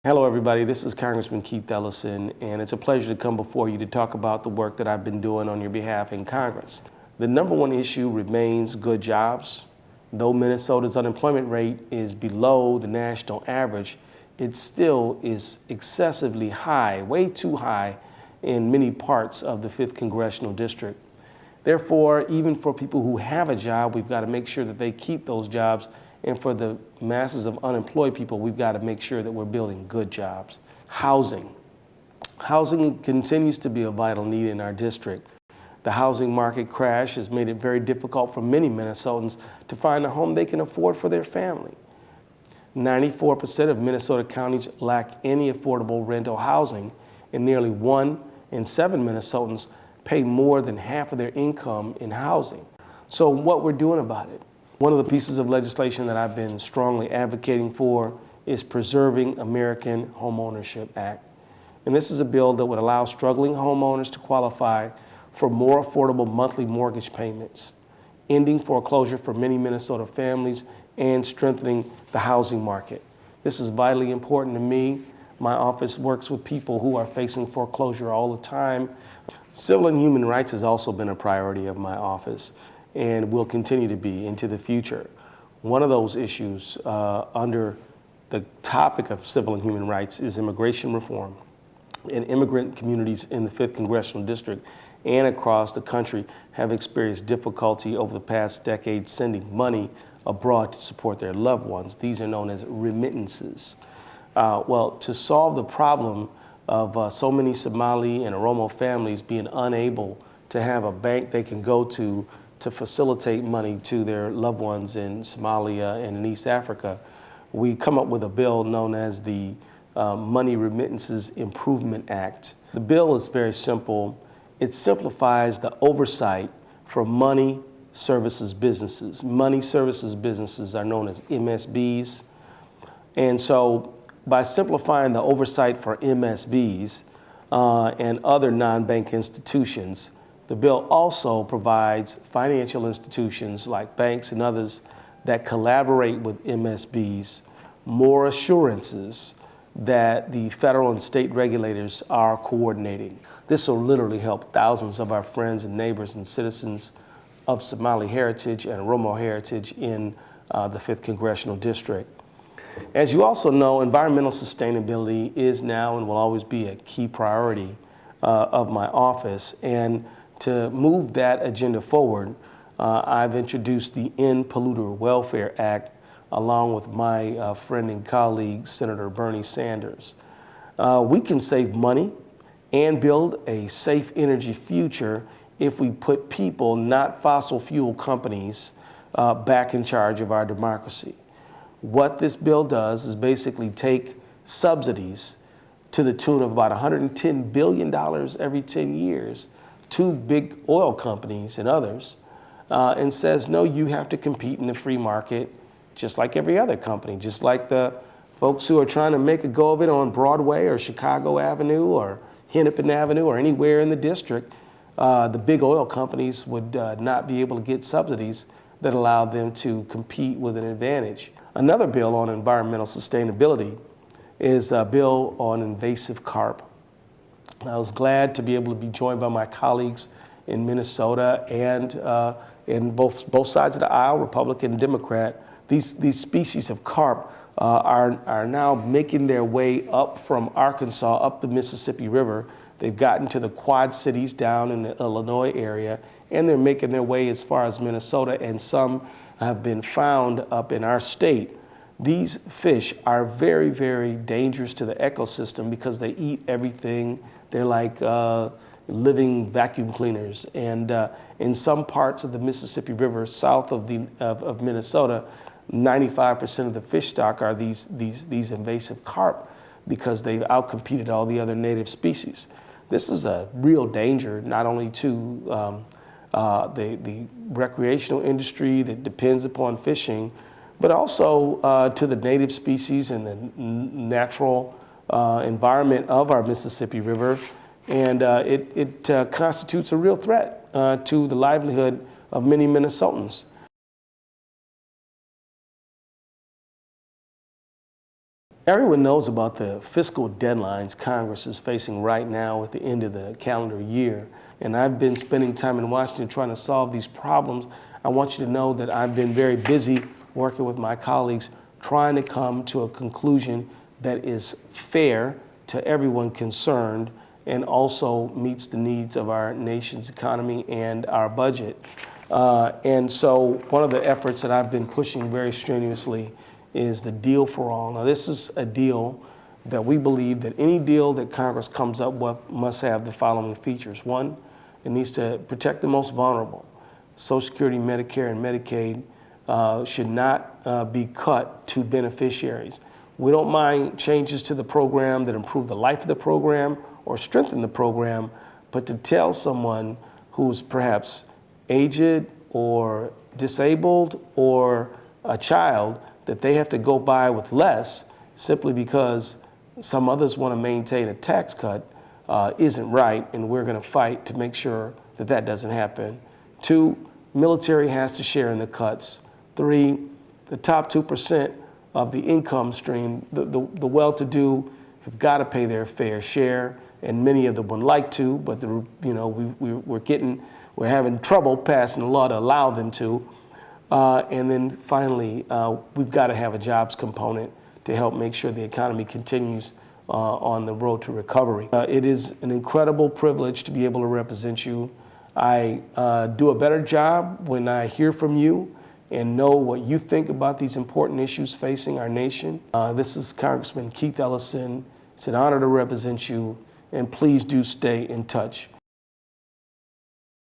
Hello everybody, this is Congressman Keith Ellison, and it's a pleasure to come before you to talk about the work that I've been doing on your behalf in Congress. The number one issue remains good jobs. Though Minnesota's unemployment rate is below the national average, it still is excessively high, way too high in many parts of the 5th Congressional District. Therefore, even for people who have a job, we've got to make sure that they keep those jobs. And for the masses of unemployed people, we've got to make sure that we're building good jobs. Housing. Housing continues to be a vital need in our district. The housing market crash has made it very difficult for many Minnesotans to find a home they can afford for their family. 94% of Minnesota counties lack any affordable rental housing, and nearly 1 in 7 Minnesotans pay more than half of their income in housing. So what we're doing about it? One of the pieces of legislation that I've been strongly advocating for is Preserving American Homeownership Act. And this is a bill that would allow struggling homeowners to qualify for more affordable monthly mortgage payments, ending foreclosure for many Minnesota families, and strengthening the housing market. This is vitally important to me. My office works with people who are facing foreclosure all the time. Civil and human rights has also been a priority of my office, and will continue to be into the future. One of those issues under the topic of civil and human rights is immigration reform. And immigrant communities in the 5th Congressional District and across the country have experienced difficulty over the past decade sending money abroad to support their loved ones. These are known as remittances. Well, to solve the problem of so many Somali and Oromo families being unable to have a bank they can go to facilitate money to their loved ones in Somalia and in East Africa, we come up with a bill known as the Money Remittances Improvement Act. The bill is very simple. It simplifies the oversight for money services businesses. Money services businesses are known as MSBs. And so by simplifying the oversight for MSBs and other non-bank institutions, the bill also provides financial institutions like banks and others that collaborate with MSBs more assurances that the federal and state regulators are coordinating. This will literally help thousands of our friends and neighbors and citizens of Somali heritage and Oromo heritage in the 5th Congressional District. As you also know, environmental sustainability is now and will always be a key priority of my office. And to move that agenda forward, I've introduced the End Polluter Welfare Act along with my friend and colleague, Senator Bernie Sanders. We can save money and build a safe energy future if we put people, not fossil fuel companies, back in charge of our democracy. What this bill does is basically take subsidies to the tune of about $110 billion every 10 years to big oil companies and others, and says, no, you have to compete in the free market just like every other company, just like the folks who are trying to make a go of it on Broadway or Chicago Avenue or Hennepin Avenue or anywhere in the district. The big oil companies would not be able to get subsidies that allow them to compete with an advantage. Another bill on environmental sustainability is a bill on invasive carp. I was glad to be able to be joined by my colleagues in Minnesota and in both sides of the aisle, Republican and Democrat. These species of carp are now making their way up from Arkansas, up the Mississippi River. They've gotten to the Quad Cities down in the Illinois area, and they're making their way as far as Minnesota, and some have been found up in our state. These fish are very, very dangerous to the ecosystem because they eat everything. They're like living vacuum cleaners. And in some parts of the Mississippi River, south of Minnesota, 95% of the fish stock are these invasive carp because they've outcompeted all the other native species. This is a real danger, not only to the recreational industry that depends upon fishing, but also to the native species and the natural environment of our Mississippi River. And it constitutes a real threat to the livelihood of many Minnesotans. Everyone knows about the fiscal deadlines Congress is facing right now at the end of the calendar year. And I've been spending time in Washington trying to solve these problems. I want you to know that I've been very busy working with my colleagues trying to come to a conclusion that is fair to everyone concerned and also meets the needs of our nation's economy and our budget. And so one of the efforts that I've been pushing very strenuously is the deal for all. Now, this is a deal that we believe that any deal that Congress comes up with must have the following features. One, it needs to protect the most vulnerable. Social Security, Medicare, and Medicaid should not be cut to beneficiaries. We don't mind changes to the program that improve the life of the program or strengthen the program, but to tell someone who's perhaps aged or disabled or a child that they have to go by with less simply because some others want to maintain a tax cut isn't right, and we're going to fight to make sure that that doesn't happen. Two, military has to share in the cuts. Three, the top 2% of the income stream, the well-to-do have got to pay their fair share, and many of them would like to, but we're having trouble passing a law to allow them to. And then finally, we've got to have a jobs component to help make sure the economy continues on the road to recovery. It is an incredible privilege to be able to represent you. I do a better job when I hear from you and know what you think about these important issues facing our nation. This is Congressman Keith Ellison. It's an honor to represent you, and please do stay in touch.